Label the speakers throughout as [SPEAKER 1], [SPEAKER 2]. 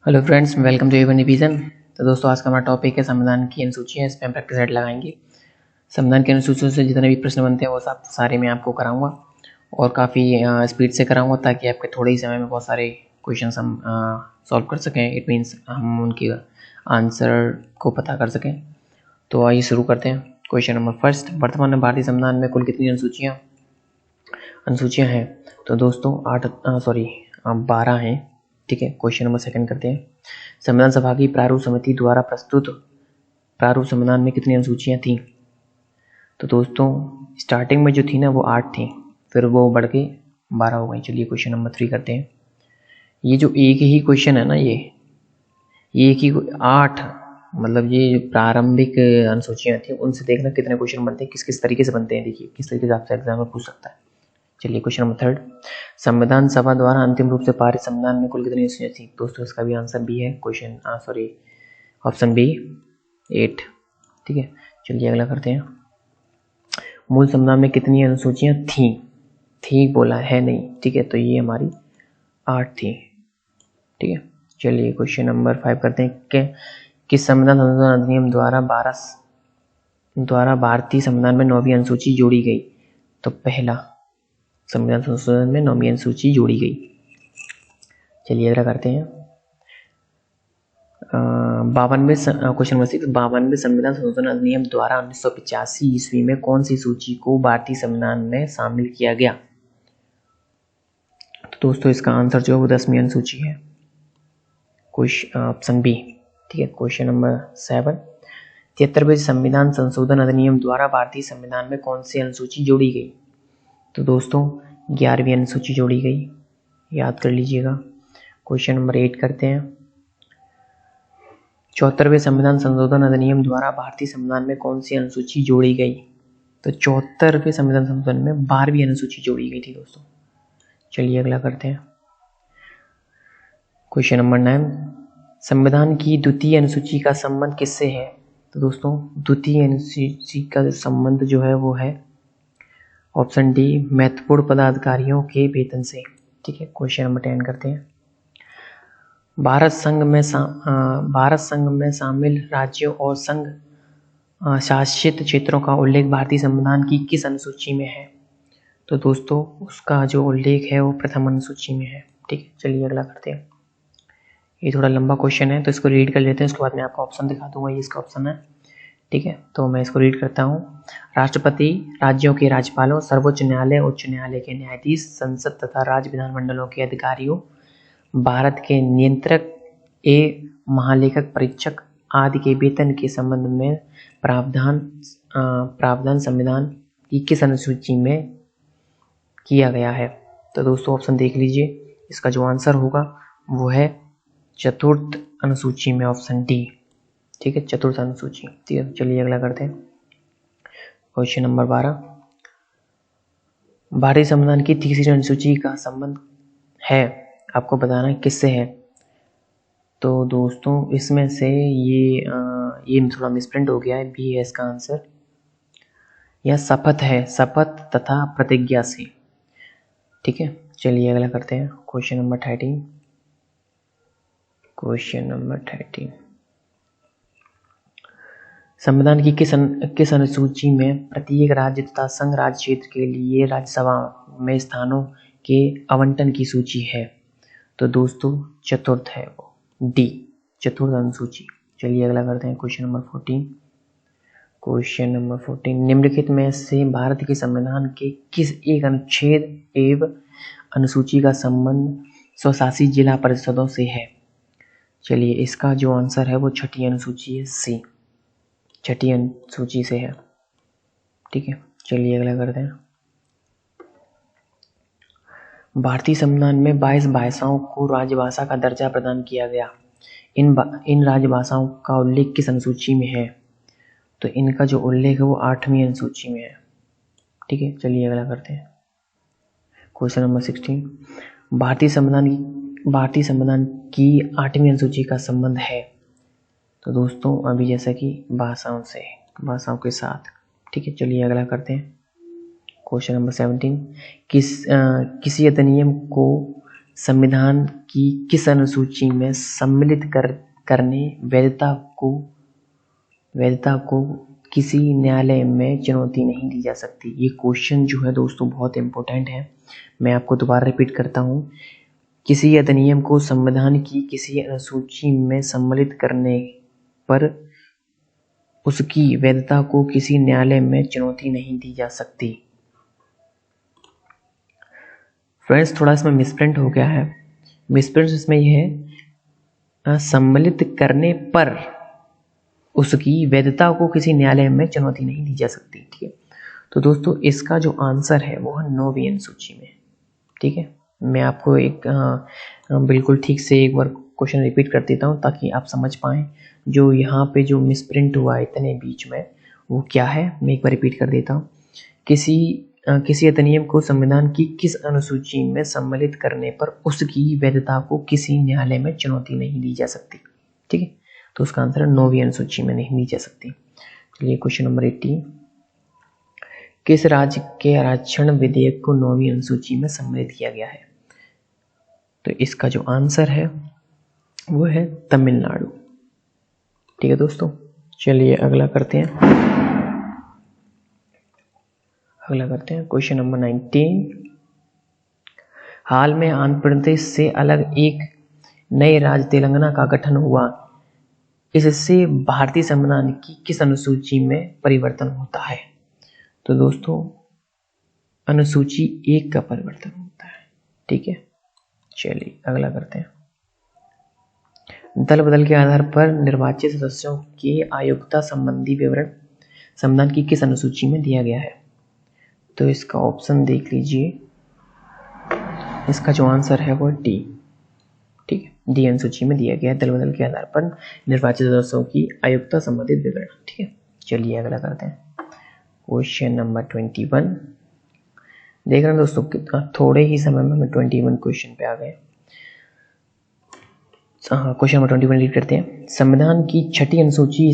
[SPEAKER 1] Hello friends, welcome to Avon revision. तो दोस्तों, आज का हमारा टॉपिक है संविधान की अनुसूचियाँ। इस पर हम प्रैक्टिस सेट लगाएंगे। संविधान की अनुसूचियों से जितने भी प्रश्न बनते हैं वो सब सारे मैं आपको कराऊंगा और काफ़ी स्पीड से कराऊंगा ताकि आपके थोड़े ही समय में बहुत सारे क्वेश्चन हम सॉल्व कर सकें। इट मीन्स हम उनके आंसर को पता कर सकें। तो आइए शुरू करते हैं। क्वेश्चन नंबर फर्स्ट, वर्तमान में भारतीय संविधान में कुल कितनी अनुसूचियाँ हैं? तो दोस्तों 12 हैं। ठीक है, क्वेश्चन नंबर सेकंड करते हैं। संविधान सभा की प्रारूप समिति द्वारा प्रस्तुत प्रारूप संविधान में कितनी अनुसूचियां थी? तो दोस्तों स्टार्टिंग में जो थी ना वो 8 थी, फिर वो बढ़ के 12 हो गई। चलिए क्वेश्चन नंबर 3 करते हैं। ये जो एक ही क्वेश्चन है ना, ये एक ही 8, मतलब ये जो प्रारंभिक अनुसूचियां थी उनसे देखना कितने क्वेश्चन बनते हैं, किस किस तरीके से बनते हैं। देखिए किस तरीके से आपसे एग्जाम में पूछ सकता है। चलिए क्वेश्चन नंबर थर्ड, संविधान सभा द्वारा अंतिम रूप से पारित संविधान में कुल कितनी अनुसूचियां थी? दोस्तों इसका भी आंसर बी है। Option B 8। ठीक है, चलिए अगला करते हैं। मूल संविधान में कितनी अनुसूचियां थी बोला है नहीं। ठीक है, तो ये हमारी 8 थी। ठीक है, चलिए क्वेश्चन नंबर 5 करते हैं कि किस संविधान संशोधन अधिनियम द्वारा भारतीय संविधान में 9वीं अनुसूची जोड़ी गई? तो पहला संविधान संशोधन में 9वीं अनुसूची जोड़ी गई। चलिए अगला करते हैं। 52 क्वेश्चन नंबर 6, 52 संविधान संशोधन अधिनियम द्वारा 1985 ईस्वी में कौन सी सूची को भारतीय संविधान में शामिल किया गया? तो दोस्तों इसका आंसर जो है वो 10वीं अनुसूची है, ऑप्शन बी। ठीक है, क्वेश्चन नंबर 7, 73वें संविधान संशोधन अधिनियम द्वारा भारतीय संविधान में कौन सी अनुसूची जोड़ी गई? तो दोस्तों 11वीं अनुसूची जोड़ी गई, याद कर लीजिएगा। क्वेश्चन नंबर 8 करते हैं। 74वें संविधान संशोधन अधिनियम द्वारा भारतीय संविधान में कौन सी अनुसूची जोड़ी गई? तो 74वें संविधान संशोधन में 12वीं अनुसूची जोड़ी गई थी दोस्तों। चलिए अगला करते हैं। क्वेश्चन नंबर 9, संविधान की द्वितीय अनुसूची का संबंध किससे है? तो दोस्तों द्वितीय अनुसूची का संबंध जो है वो है ऑप्शन डी, महत्वपूर्ण पदाधिकारियों के वेतन से। ठीक है, क्वेश्चन नंबर 10 करते हैं। भारत संघ में शामिल राज्यों और संघ शासित क्षेत्रों का उल्लेख भारतीय संविधान की किस अनुसूची में है? तो दोस्तों उसका जो उल्लेख है वो प्रथम अनुसूची में है। ठीक है, चलिए अगला करते हैं। ये थोड़ा लंबा क्वेश्चन है तो इसको रीड कर लेते हैं, उसके बाद मैं आपको ऑप्शन दिखा दूंगा। ये इसका ऑप्शन है। ठीक है, तो मैं इसको रीड करता हूँ। राष्ट्रपति, राज्यों के राज्यपालों, सर्वोच्च न्यायालय, उच्च न्यायालय के न्यायाधीश, संसद तथा राज्य विधानमंडलों के अधिकारियों, भारत के नियंत्रक महालेखक परीक्षक आदि के वेतन के संबंध में प्रावधान संविधान की किस अनुसूची में किया गया है? तो दोस्तों ऑप्शन देख लीजिए, इसका जो आंसर होगा वो है चतुर्थ अनुसूची में, ऑप्शन डी। ठीक है, चतुर्थ अनुसूची। ठीक है, चलिए अगला करते हैं। क्वेश्चन नंबर 12, भारतीय संविधान की तीसरी अनुसूची का संबंध है, आपको बताना है किससे है। तो दोस्तों इसमें से ये थोड़ा मिसप्रिंट हो गया है, बी है इसका आंसर। यह शपथ है, शपथ तथा प्रतिज्ञा से। ठीक है, चलिए अगला करते हैं। क्वेश्चन नंबर 13, संविधान की किस अनुसूची में प्रत्येक राज्य तथा संघ राज्य क्षेत्र के लिए राज्यसभा में स्थानों के आवंटन की सूची है? तो दोस्तों चतुर्थ है वो, डी, चतुर्थ अनुसूची। चलिए अगला करते हैं। क्वेश्चन नंबर 14, निम्नलिखित में से भारत के संविधान के किस एक अनुच्छेद एवं अनुसूची का संबंध स्वशासी जिला परिषदों से है? चलिए इसका जो आंसर है वो छठी अनुसूची है, सी, छठी अनुसूची से है। ठीक है, चलिए अगला करते हैं। भारतीय संविधान में 22 भाषाओं को राजभाषा का दर्जा प्रदान किया गया। इन राजभाषाओं का उल्लेख किस अनुसूची में है? तो इनका जो उल्लेख है वो 8वीं अनुसूची में है। ठीक है, चलिए अगला करते हैं। क्वेश्चन नंबर 16, भारतीय संविधान की 8वीं अनुसूची का संबंध है? तो दोस्तों अभी जैसा कि भाषाओं के साथ। ठीक है, चलिए अगला करते हैं। क्वेश्चन नंबर 17, किसी अधिनियम को संविधान की किस अनुसूची में सम्मिलित करने वैधता को किसी न्यायालय में चुनौती नहीं दी जा सकती। ये क्वेश्चन जो है दोस्तों बहुत इंपॉर्टेंट है। मैं आपको दोबारा रिपीट करता हूँ। किसी अधिनियम को संविधान की किसी अनुसूची में सम्मिलित करने पर उसकी वैधता को किसी न्यायालय में चुनौती नहीं दी जा सकती। फ्रेंड्स, थोड़ा इसमें मिसप्रिंट हो गया है। मिसप्रिंट इसमें यह है सम्मिलित करने पर उसकी वैधता को किसी न्यायालय में चुनौती नहीं दी जा सकती। ठीक है, तो दोस्तों इसका जो आंसर है वो है 9वीं अनुसूची में। ठीक है, मैं आपको एक बिल्कुल ठीक से एक बार क्वेश्चन रिपीट कर देता हूँ ताकि आप समझ पाएं जो यहाँ पे जो मिसप्रिंट हुआ है इतने बीच में वो क्या है। मैं एक बार रिपीट कर देता हूँ। किसी अधिनियम को संविधान की किस अनुसूची में सम्मिलित करने पर उसकी वैधता को किसी न्यायालय में चुनौती नहीं दी जा सकती। ठीक है, तो उसका आंसर है 9वीं अनुसूची में नहीं दी जा सकती। चलिए क्वेश्चन नंबर 18, किस राज्य के आरक्षण विधेयक को 9वीं अनुसूची में सम्मिलित किया गया है? तो इसका जो आंसर है वो है तमिलनाडु। ठीक है दोस्तों, चलिए अगला करते हैं क्वेश्चन नंबर 19। हाल में आंध्र प्रदेश से अलग एक नए राज्य तेलंगाना का गठन हुआ। इससे भारतीय संविधान की किस अनुसूची में परिवर्तन होता है? तो दोस्तों अनुसूची 1 का परिवर्तन होता है। ठीक है, चलिए अगला करते हैं। दल बदल के आधार पर निर्वाचित सदस्यों के आयोग्यता संबंधी विवरण संविधान की किस अनुसूची में दिया गया है? तो इसका ऑप्शन देख लीजिए। इसका जो आंसर है वो डी। ठीक है, डी अनुसूची में दिया गया है, दल बदल के आधार पर निर्वाचित सदस्यों की आयोग्यता संबंधित विवरण। ठीक है, चलिए अगला करते हैं क्वेश्चन नंबर 21। देख रहे हैं दोस्तों कितना थोड़े ही समय में हम 21 क्वेश्चन पे आ गए। हाँ, क्वेश्चन नंबर 21 रीड करते हैं। संविधान की 6ठी अनुसूची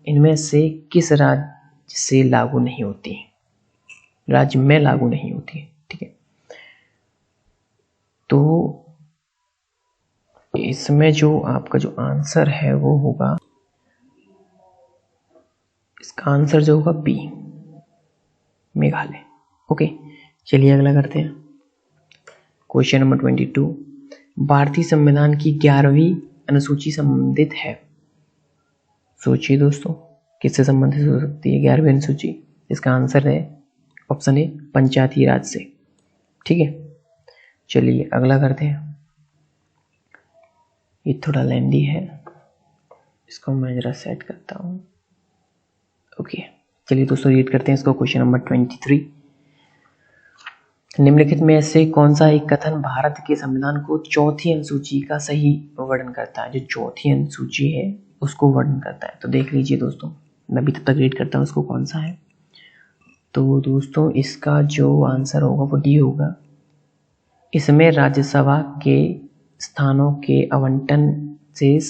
[SPEAKER 1] इनमें से किस राज्य से लागू नहीं होती? राज्य में लागू नहीं होती है। ठीक है, तो इसमें जो आपका जो आंसर है वो होगा, इसका आंसर जो होगा बी, मेघालय। ओके, चलिए अगला करते हैं क्वेश्चन नंबर 22। भारतीय संविधान की 11वीं अनुसूची संबंधित है। सोचिए दोस्तों किससे संबंधित हो सकती है 11वीं अनुसूची? इसका आंसर है ऑप्शन ए, पंचायती राज से। ठीक है, चलिए अगला करते हैं। ये थोड़ा लेंदी है, इसको मैं जरा सेट करता हूँ। ओके, चलिए दोस्तों रीड करते हैं इसको। Question number 23। निम्नलिखित में से कौन सा एक कथन भारत के संविधान को 4थी अनुसूची का सही वर्णन करता है? जो 4थी अनुसूची है उसको वर्णन करता है। तो देख लीजिए दोस्तों, मैं भी तब तक रीड करता हूँ उसको कौन सा है। तो दोस्तों इसका जो आंसर होगा वो डी होगा। इसमें राज्यसभा के स्थानों के आवंटन से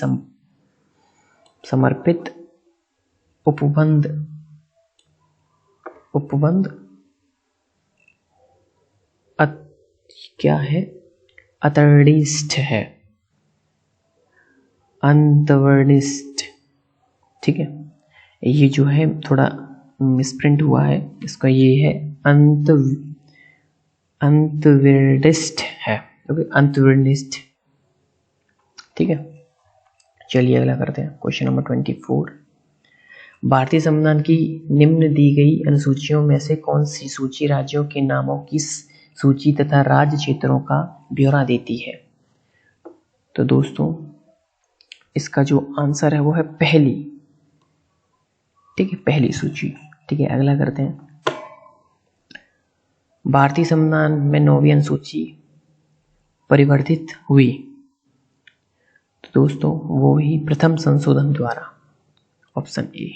[SPEAKER 1] समर्पित उपबंध क्या है? अतर्निष्ठ है, अंतर्निष्ठ। ठीक है, ये जो है थोड़ा मिसप्रिंट हुआ है, इसका ये है अंतर्निष्ठ है। ओके, अंतर्निष्ठ। ठीक है, चलिए अगला करते हैं क्वेश्चन नंबर 24। भारतीय संविधान की निम्न दी गई अनुसूचियों में से कौन सी सूची राज्यों के नामों की सूची तथा राज्य क्षेत्रों का ब्यौरा देती है? तो दोस्तों इसका जो आंसर है वो है पहली। ठीक है, पहली सूची। ठीक है, अगला करते हैं। भारतीय संविधान में 9वीं अनुसूची परिवर्तित हुई। तो दोस्तों वो ही प्रथम संशोधन द्वारा, ऑप्शन ए।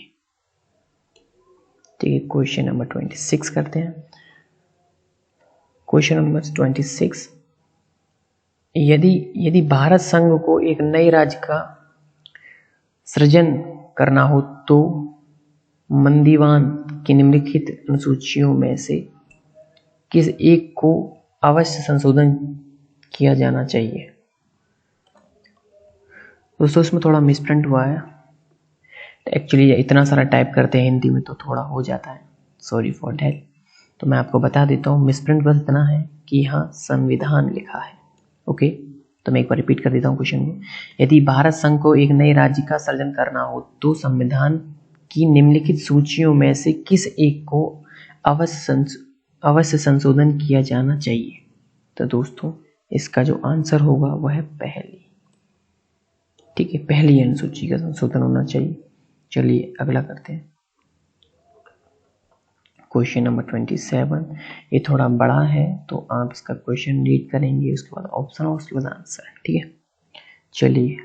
[SPEAKER 1] ठीक है, क्वेश्चन नंबर 26 करते हैं। Question number 26। यदि भारत संघ को एक नए राज्य का सृजन करना हो तो मंदीवान की निम्नलिखित अनुसूचियों में से किस एक को अवश्य संशोधन किया जाना चाहिए। दोस्तों इसमें थोड़ा मिसप्रिंट हुआ है, एक्चुअली इतना सारा टाइप करते हैं हिंदी में तो थोड़ा हो जाता है, सॉरी फॉर डैट। तो मैं आपको बता देता हूँ, मिसप्रिंट बस इतना है कि यहाँ संविधान लिखा है। ओके, तो मैं एक बार रिपीट कर देता हूँ क्वेश्चन में। यदि भारत संघ को एक नए राज्य का सृजन करना हो तो संविधान की निम्नलिखित सूचियों में से किस एक को अवश्य संशोधन किया जाना चाहिए? तो दोस्तों इसका जो आंसर होगा वह है पहली, ठीक है, पहली अनुसूची का संशोधन होना चाहिए। चलिए अगला करते हैं, क्वेश्चन नंबर 27। ये थोड़ा बड़ा है तो आप इसका क्वेश्चन रीड करेंगे, उसके बाद ऑप्शन और उसके बाद आंसर, ठीक है। चलिए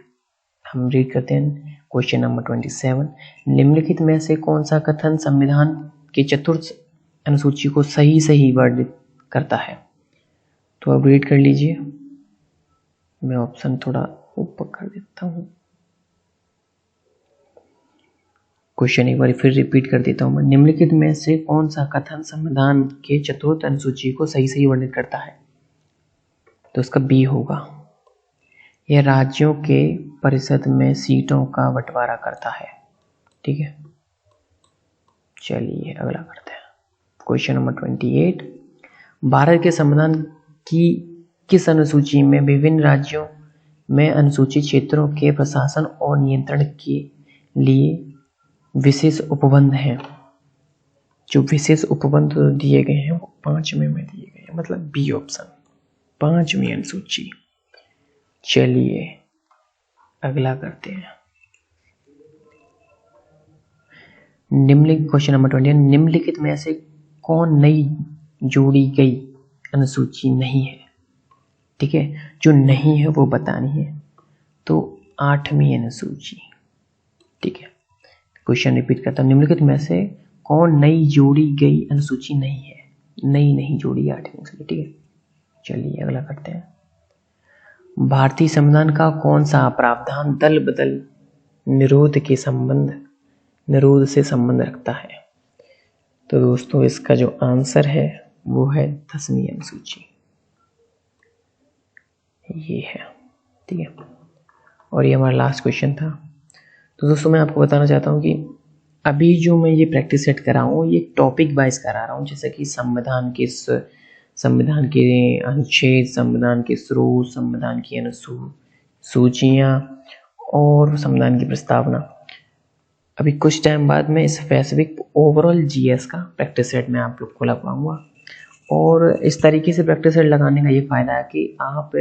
[SPEAKER 1] हम रीड करते हैं क्वेश्चन नंबर 27। निम्नलिखित में से कौन सा कथन संविधान की चतुर्थ अनुसूची को सही वर्णित करता है? तो अब रीड कर लीजिए, मैं ऑप्शन थोड़ा ऊपर कर देता हूँ। क्वेश्चन एक बार फिर रिपीट कर देता हूँ मैं। निम्नलिखित में से कौन सा कथन संविधान के चतुर्थ अनुसूची को सही वर्णित करता है? तो उसका बी होगा, यह राज्यों के परिषद में सीटों का बंटवारा करता है, ठीक है। चलिए अगला करते हैं, क्वेश्चन नंबर 28। भारत के संविधान की किस अनुसूची में विभिन्न राज्यों में अनुसूचित क्षेत्रों के प्रशासन और नियंत्रण के लिए विशेष उपबंध हैं? जो विशेष उपबंध दिए गए हैं वो 5वें में दिए गए हैं, मतलब बी ऑप्शन, 5वीं अनुसूची। चलिए अगला करते हैं, निम्नलिखित क्वेश्चन नंबर 20। निम्नलिखित में से कौन नई जोड़ी गई अनुसूची नहीं है? ठीक है, जो नहीं है वो बतानी है। तो 8वीं अनुसूची, ठीक है। क्वेश्चन रिपीट करता हूँ, निम्नलिखित में से कौन नई जोड़ी गई अनुसूची नहीं है? नई नहीं जोड़ी 8वीं अनुसूची, ठीक है। चलिए अगला करते हैं, भारतीय संविधान का कौन सा प्रावधान दल बदल निरोध से संबंध रखता है? तो दोस्तों इसका जो आंसर है वो है 10वीं अनुसूची, ये है, ठीक है। और ये हमारा लास्ट क्वेश्चन था। तो दोस्तों मैं आपको बताना चाहता हूँ कि अभी जो मैं ये प्रैक्टिस सेट कर रहा हूँ ये टॉपिक वाइज करा रहा हूँ, जैसे कि संविधान के अनुच्छेद, संविधान के स्रोत, संविधान की अनुसूचियाँ और संविधान की प्रस्तावना। अभी कुछ टाइम बाद मैं स्पेसिफिक ओवरऑल जीएस का प्रैक्टिस सेट मैं आप लोग को लगवाऊंगा। और इस तरीके से प्रैक्टिस सेट लगाने का ये फ़ायदा है कि आप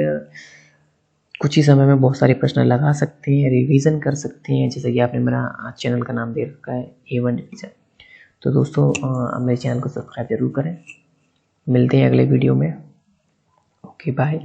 [SPEAKER 1] कुछ ही समय में बहुत सारे प्रश्न लगा सकते हैं, रिवीजन कर सकते हैं, जैसे कि आपने मेरा चैनल का नाम दे रखा है A1 रिवीजन। तो दोस्तों आप मेरे चैनल को सब्सक्राइब जरूर करें। मिलते हैं अगले वीडियो में। Okay bye.